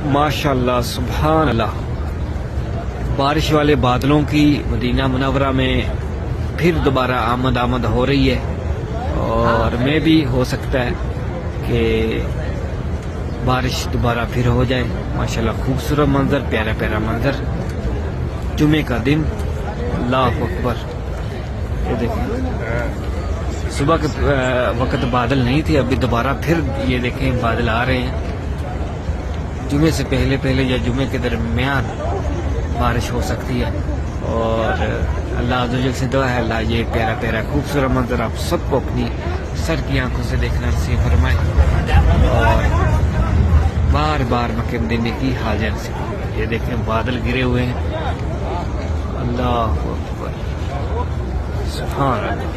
ماشاءاللہ سبحان اللہ، بارش والے بادلوں کی مدینہ منورہ میں پھر دوبارہ آمد ہو رہی ہے، اور میں بھی ہو سکتا ہے کہ بارش دوبارہ پھر ہو جائے۔ ماشاءاللہ خوبصورت منظر، پیارا پیارا منظر، جمعے کا دن، اللہ اکبر۔ یہ دیکھیں صبح کے وقت بادل نہیں تھے، ابھی دوبارہ پھر یہ دیکھیں بادل آ رہے ہیں۔ جمعے سے پہلے یا جمعے کے درمیان بارش ہو سکتی ہے، اور اللہ عز و جل سے دعا ہے اللہ یہ پیارا پیارا خوبصورت منظر آپ سب کو اپنی سر کی آنکھوں سے دیکھنا نصیب فرمائے، اور بار بار مکہ مدینے کی حاجت سے۔ یہ دیکھیں بادل گرے ہوئے ہیں، اللہ اکبر سبحان اللہ۔